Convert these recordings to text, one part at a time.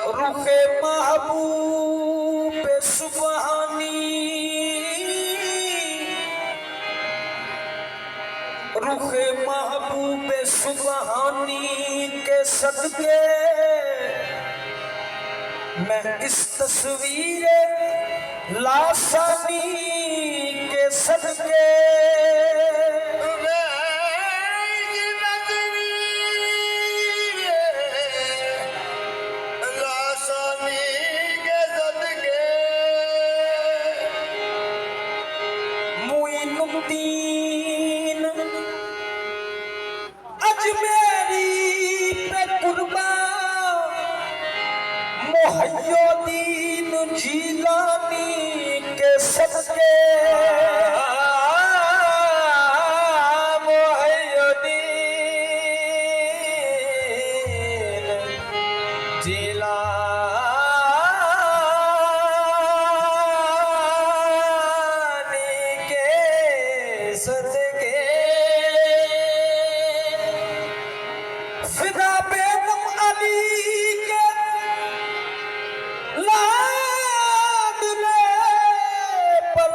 रुखे महबूब सुबहानी, रुखे महबूब सुबहानी के सदके मैं इस तस्वीर लासानी के सदके मुइनुद्दीन अजमेरी पे कुर्बान मुहय्यिद्दीन जीलानी के सदके फिदा बेगम अली के लाडले पर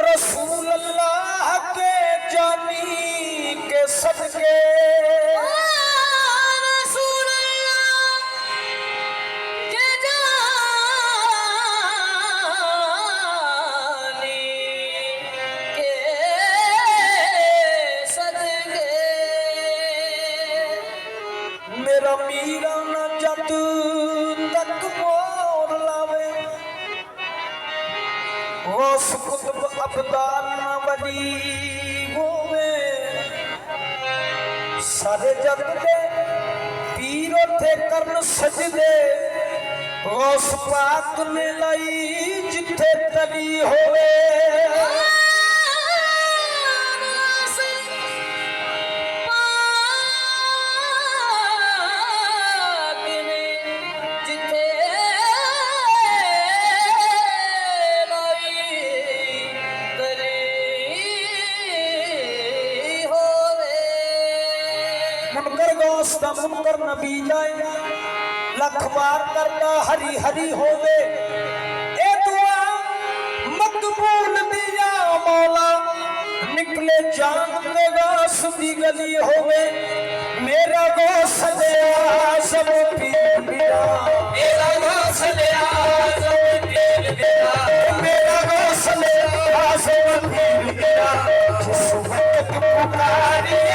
रसूल अल्लाह के जानी के सदके मेरा मीरा न जब तक मोर लावे गौस कुतुब अब्दाल न वली होवे सारे जग दे पीर थे करन सजदे गौस पाक ने लाई जिथे तली होवे मुनकर गोस्ता मुनकर नबी जाए लख बार करता हरी हरी होवे ए दुआ मकबूल दिया मौला निकले जान के गास दी गली होवे मेरा गौसले आज़म पीर बिया मेरा गौसले आज़म पीर बिया मेरा गौसले आज़म पीर बिया जिस वक्त पुकारिए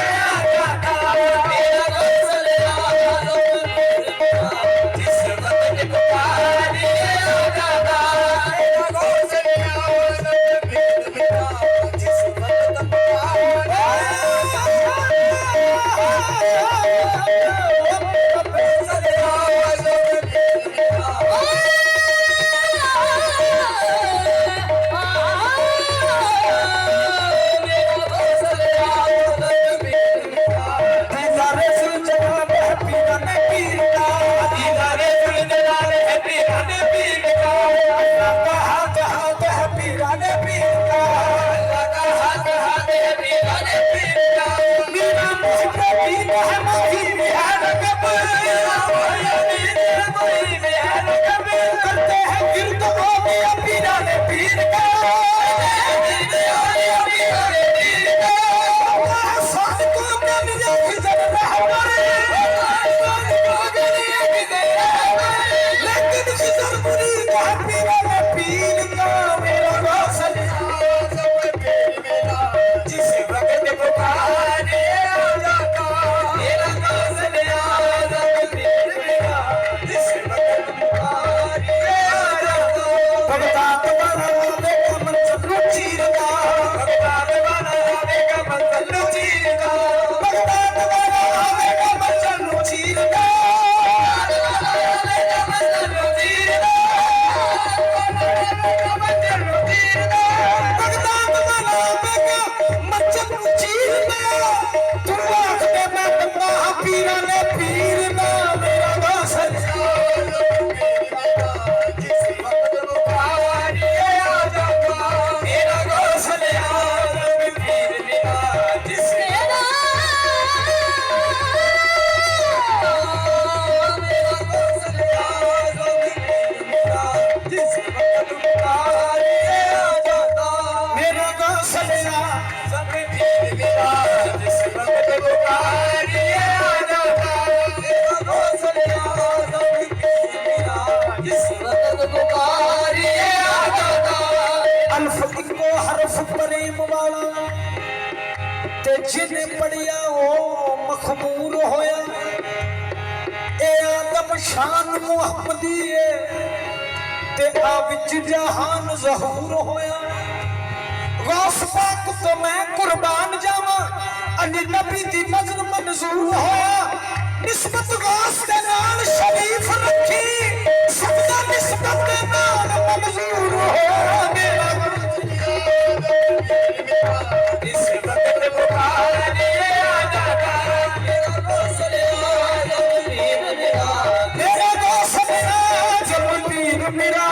जिन्हें पढ़िया वो मखबूल होया ए आदम शान मुहम्मदी ते आ विच जहान ज़हूर होया गौस पाक तो मैं कुर्बान जावा अली नबी दी नज़र मंजूर होया निस्बत गौस दे नाल शरीफ रखी सबदा निस्बत दे नाल मंजूर होया मेरा इस वक्त पुकार ने आजा मेरा गौस मेरा जब पीर मेरा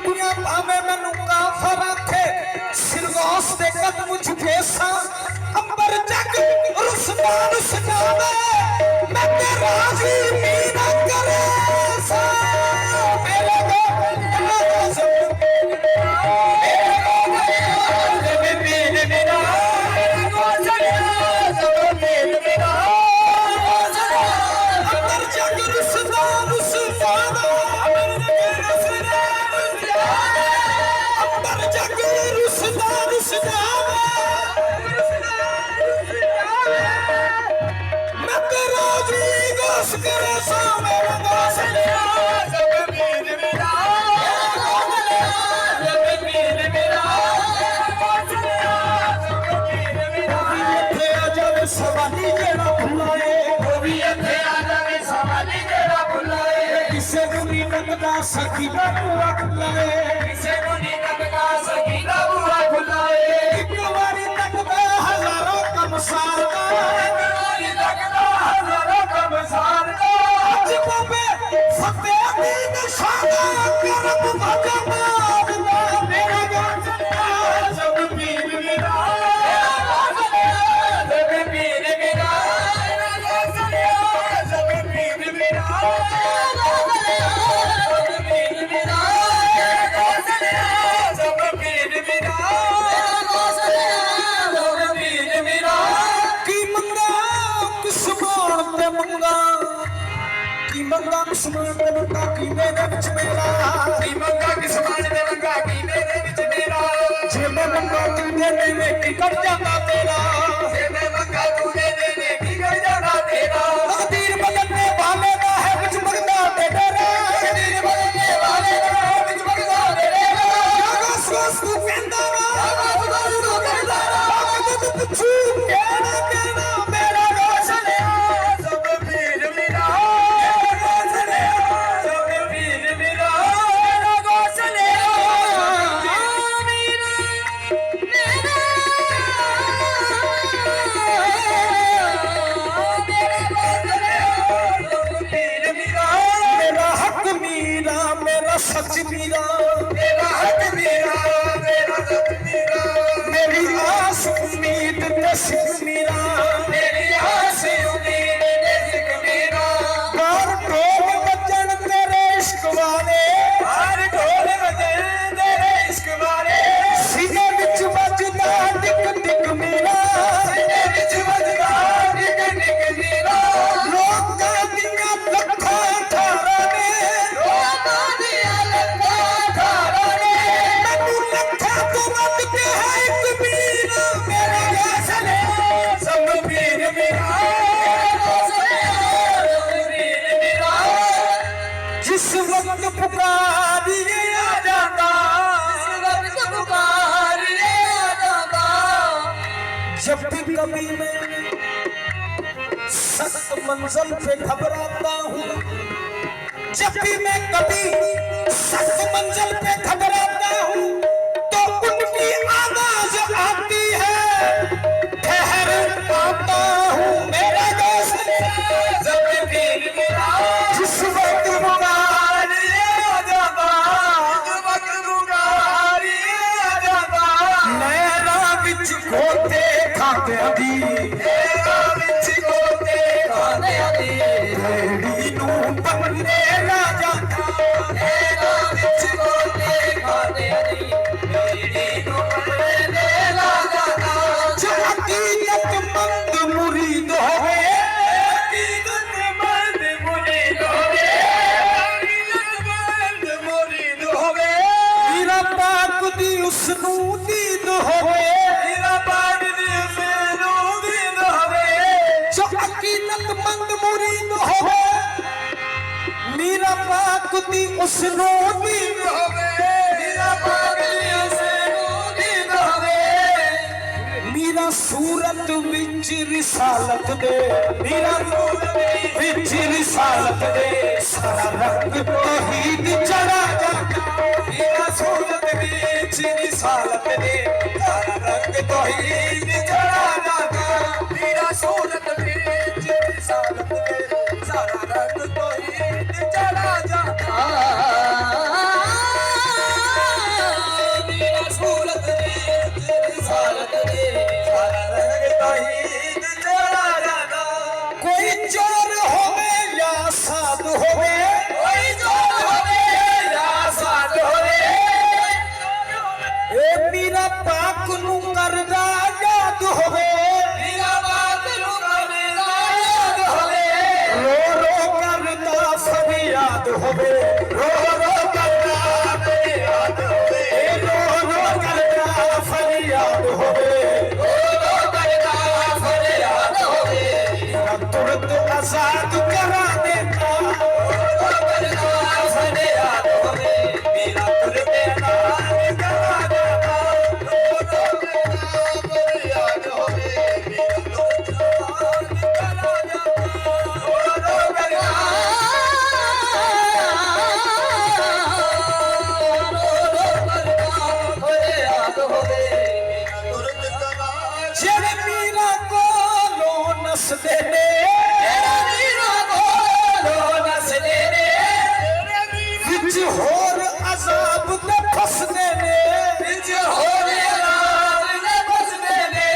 दुनिया भावे मैनू काफर आखे सिरगौस दे कदम झुके सा अंबर जग रुसमान सजावे मैं ते राजी मीना करे सा मेरे सकीना बुआ खुलाए किसे को नी तकदा सकीना बुआ खुलाए एक बारी तकदा हजारों कमसार का एक बारी तकदा हजारों कमसार का आज बाबे फतेह दी निशाना करम भगवान मेरा गान सब पीर मेरा सब पीर मेरा सब पीर मेरा मंगा किस्मान दे मंगा की मेरे विच मेरा की मंगा किस्मान दे मंगा की मेरे विच मेरा जे मैं मंगा तू दे दे की कर जाता तेरा जे मैं मंगा तू दे दे की कर जाता तेरा तकदीर बदलने वाले का है विच मंगदा दे तेरा तकदीर बदलने वाले का है विच मंगदा दे तेरा सोस तू कहंदा वा तू कहंदा वा तू पूछू कहना कहना मेरा रोशनिया सब पीर मेरा सच मीरा मेरा हक मीरा मेरा सच मीरा मेरी आस उम्मीद नसीब मीरा मेरी आस उम्मीद नसीब मीरा हर ढोल बजन तेरे इश्क वाले हर ढोल बजन तेरे इश्क वाले सीने विच बजदा टिक टिक मीरा सीने विच बजदा टिक टिक मीरा लोकां दियां लखां ठारां ने पुकारिए आ जाता जब भी कभी मैं सख्त मंजिल पे घबराता हूँ जब भी मैं कभी सख्त मंजिल पे घबराता हूँ तो उनकी आवाज आती है ठहर आता हूँ मेरा दोस्त ਖਾਂਦਿਆਂ ਦੀ ਨਹਿਰਾਂ ਵਿੱਚ ਗੋਤੇ ਖਾਂਦਿਆਂ ਦੀ ਰੇੜੀ ਨੂੰ ਬੰਨੇ ਨਾ ਜਾਂਦਾ ਨਹਿਰਾਂ ਵਿੱਚ ਗੋਤੇ ਖਾਂਦਿਆਂ ਦੀ ਰੇੜੀ ਨੂੰ ਬੰਨੇ ਨਾ ਜਾਂਦਾ ਜੋ ਹਕੀਕਤਮੰਦ ਮੁਰੀਦ ਹੋਵੇ ਹਕੀਕਤਮੰਦ ਮੁਰੀਦ ਹੋਵੇ ਹਕੀਕਤਮੰਦ ਮੁਰੀਦ ਹੋਵੇ ਮੇਰਾ ਪਾਕ ਦੀ ਉਸ ਨੂੰ ਦੀਦ ਹੋਵੇ ਮੇਰਾ ਪਾਕ ਦੀ ਉਸ ਨੂੰ ਦੀਦ ਹੋਵੇ ਜੋ ਹਕੀਕਤਮੰਦ ਮੁਰੀਦ ਹੋਵੇ ਮੇਰਾ ਪਾਕ ਦੀ ਉਸ ਨੂੰ ਦੀਦ ਹੋਵੇ ਮੇਰਾ ਪਾਕ ਦੀ ਉਸ ਨੂੰ ਦੀਦ ਹੋਵੇ ਮੇਰਾ ਸੂਰਤ ਵਿੱਚ ਰਿਸਾਲਤ ਦੇ ਮੇਰਾ ਸੂਰਤ ਵਿੱਚ ਰਿਸਾਲਤ ਦੇ ਸਾਰਾ ਰੰਗ ਤੌਹੀਦ ਚੜਾ ਜਾਂਦਾ ਮੇਰਾ ਸੂਰਤ ਵਿੱਚ ਰਿਸਾਲਤ ਦੇ ਸਾਰਾ ਰੰਗ ਤੌਹੀਦ ਚੜਾ ਜਾਂਦਾ ਮੇਰਾ ਸੂਰਤ ਵਿੱਚ ਰਿਸਾਲਤ ਦੇ ਸਾਰਾ ਰੰਗ ਤੌਹੀਦ ਚੜਾ ਜਾਂਦਾ ਮੇਰਾ ਸੂਰਤ ਵਿੱਚ ਰਿਸਾਲਤ ਦੇ ਸਾਰਾ ਰੰਗ ਤੌਹੀਦ ਚੜਾ ਜਾਂਦਾ ਕੋਈ ਚੋਰ ਹੋਵੇ ਜਾਂ ਸਾਧ ਹੋਵੇ ਕੋਈ ਚੋਰ ਹੋਵੇ ਜਾਂ ਸਾਧ ਹੋਵੇ ਇਹ ਮੇਰਾ ਪਾਕ ਨੂੰ ਕਰਦਾ ਯਾਦ ਹੋਵੇ ਮੇਰਾ ਪਾਕ ਨੂੰ ਕਰਦਾ ਯਾਦ ਹੋਵੇ ਰੋ ਰੋ ਕਰਦਾ ਫਰਿਆਦ ਹੋਵੇ ਰੋ ਰੋ ਕਰਦਾ ਫਰਿਆਦ ਹੋਵੇ ਰੋ ਰੋ ਕਰਦਾ ਫਰਿਆਦ ਹੋਵੇ ਰੋ ਰੋ ਕਰਦਾ ਫਰਿਆਦ ਹੋਵੇ ਮੇਰਾ ਤੁਰਤ ਆਜ਼ਾਦ ਕਰਾ ਦੇਤਾ ਰੋ ਰੋ ਕਰਦਾ ਫਰਿਆਦ ਹੋਵੇ ਮੇਰਾ ਤੁਰਤ ਆਜ਼ਾਦ ਕਰਾ ਦੇਤਾ ਰੋ ਰੋ ਕਰਦਾ ਫਰਿਆਦ ਹੋਵੇ ਮੇਰਾ ਤੁਰਤ ਆਜ਼ਾਦ ਕਰਾ ਦੇਤਾ ਰੋ ਰੋ ਕਰਦਾ ਫਰਿਆਦ ਹੋਵੇ ਮੇਰਾ ਤੁਰਤ ਕਰਾ ਜਿਹੜੇ ਮੀਰਾ ਕੋਲੋਂ ਨਸਦੇ ਨੇ ਜਿਹੜੇ ਮੀਰਾ ਕੋਲੋਂ ਨਸਦੇ ਨੇ ਵਿੱਚ ਹੋਰ ਅਜ਼ਾਬ ਤੇ ਫਸਦੇ ਨੇ ਵਿੱਚ ਹੋਰ ਅਜ਼ਾਬ ਤੇ ਫਸਦੇ ਨੇ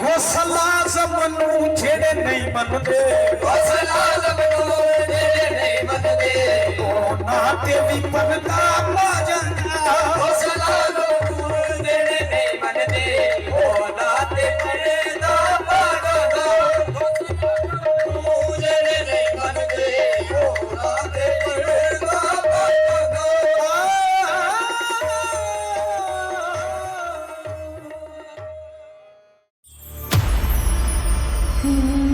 ਹੌਸਲਾ ਜ਼ਮ ਨੂੰ ਜਿਹੜੇ ਨਹੀਂ ਮੰਨਦੇ ਹੌਸਲਾ ਜ਼ਮ ਨੂੰ ਜਿਹੜੇ ਨਹੀਂ ਮੰਨਦੇ ਉਹਨਾਂ ਤੇ ਵੀ ਪਰਦਾ ਪਾ ਜਾਂਦਾ ਹੌਸਲਾ ਜ਼ਮ ਨੂੰ ਜਿਹੜੇ ਨਹੀਂ ਮੰਨਦੇ ਉਹਨਾਂ ਤੇ ਪਰਦਾ ਪਾ ਜਾਂਦਾ ਜਿਹੜੇ ਨਹੀਂ ਮੰਨਦੇ ਉਹਨਾਂ ਤੇ ਪਰਦਾ ਪਾ ਜਾਂਦਾ Hmm.